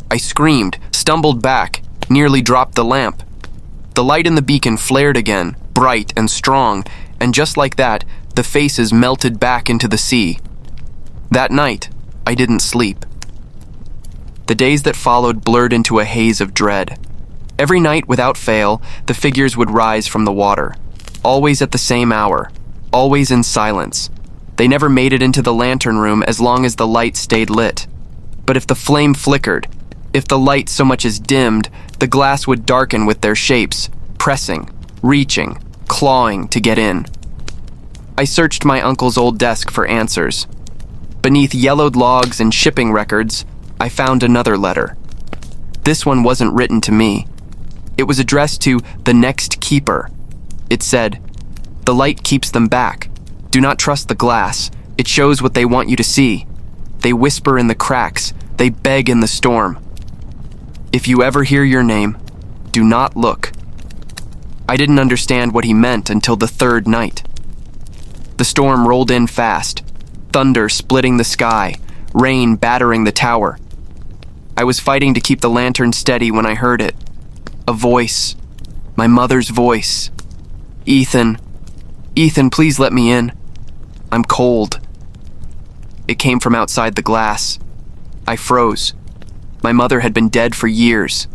[SPEAKER 1] I screamed, stumbled back, nearly dropped the lamp. The light in the beacon flared again, bright and strong, and just like that, the faces melted back into the sea. That night, I didn't sleep. The days that followed blurred into a haze of dread. Every night, without fail, the figures would rise from the water, always at the same hour, always in silence. They never made it into the lantern room as long as the light stayed lit. But if the flame flickered, if the light so much as dimmed, the glass would darken with their shapes, pressing, reaching, clawing to get in. I searched my uncle's old desk for answers. Beneath yellowed logs and shipping records, I found another letter. This one wasn't written to me. It was addressed to the next keeper. It said, "The light keeps them back. Do not trust the glass. It shows what they want you to see. They whisper in the cracks. They beg in the storm. If you ever hear your name, do not look." I didn't understand what he meant until the third night. The storm rolled in fast, thunder splitting the sky, rain battering the tower. I was fighting to keep the lantern steady when I heard it. A voice. My mother's voice. "Ethan. Ethan, please let me in. I'm cold." It came from outside the glass. I froze. My mother had been dead for years.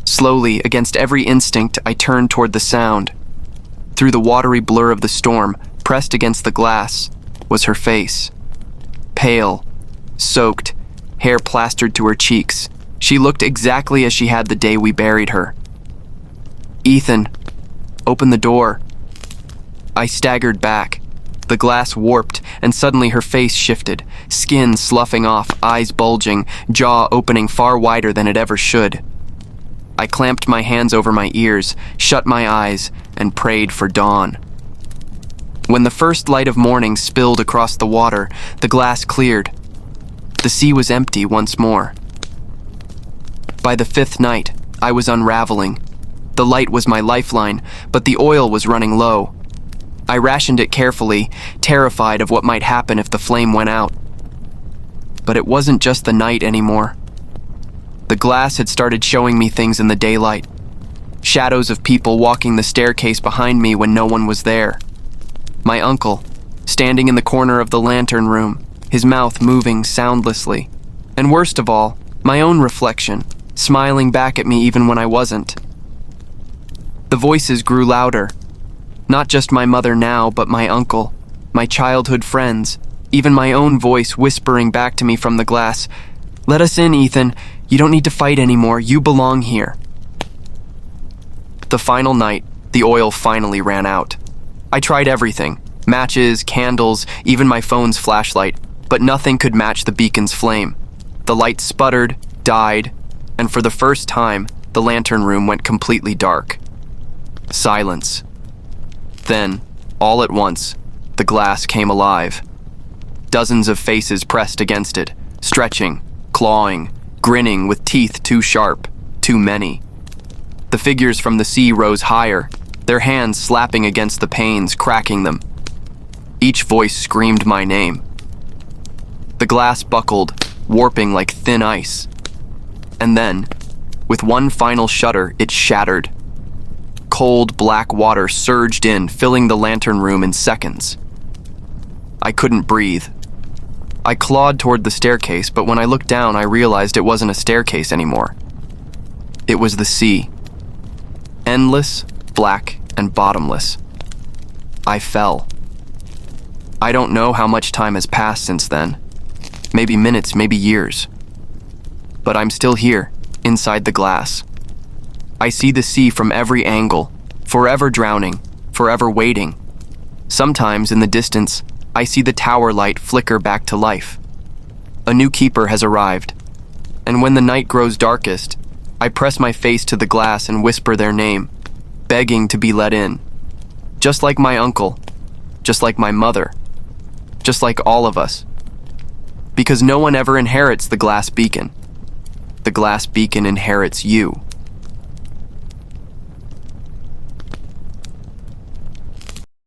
[SPEAKER 1] Slowly, against every instinct, I turned toward the sound. Through the watery blur of the storm, pressed against the glass, was her face. Pale, soaked, hair plastered to her cheeks. She looked exactly as she had the day we buried her. "Ethan, open the door." I staggered back. The glass warped, and suddenly her face shifted, skin sloughing off, eyes bulging, jaw opening far wider than it ever should. I clamped my hands over my ears, shut my eyes, and prayed for dawn. When the first light of morning spilled across the water, the glass cleared. The sea was empty once more. By the fifth night, I was unraveling. The light was my lifeline, but the oil was running low. I rationed it carefully, terrified of what might happen if the flame went out. But it wasn't just the night anymore. The glass had started showing me things in the daylight. Shadows of people walking the staircase behind me when no one was there. My uncle, standing in the corner of the lantern room, his mouth moving soundlessly. And worst of all, my own reflection, smiling back at me even when I wasn't. The voices grew louder. Not just my mother now, but my uncle, my childhood friends, even my own voice whispering back to me from the glass, "Let us in, Ethan. You don't need to fight anymore. You belong here." The final night, the oil finally ran out. I tried everything, matches, candles, even my phone's flashlight, but nothing could match the beacon's flame. The light sputtered, died, and for the first time, the lantern room went completely dark. Silence. Then, all at once, the glass came alive. Dozens of faces pressed against it, stretching, clawing, grinning with teeth too sharp, too many. The figures from the sea rose higher, their hands slapping against the panes, cracking them. Each voice screamed my name. The glass buckled, warping like thin ice. And then, with one final shudder, it shattered. Cold, black water surged in, filling the lantern room in seconds. I couldn't breathe. I clawed toward the staircase, but when I looked down, I realized it wasn't a staircase anymore. It was the sea. Endless, black, and bottomless. I fell. I don't know how much time has passed since then. Maybe minutes, maybe years. But I'm still here, inside the glass. I see the sea from every angle, forever drowning, forever waiting. Sometimes, in the distance, I see the tower light flicker back to life. A new keeper has arrived, and when the night grows darkest, I press my face to the glass and whisper their name, begging to be let in. Just like my uncle, just like my mother, just like all of us. Because no one ever inherits the glass beacon. The glass beacon inherits you.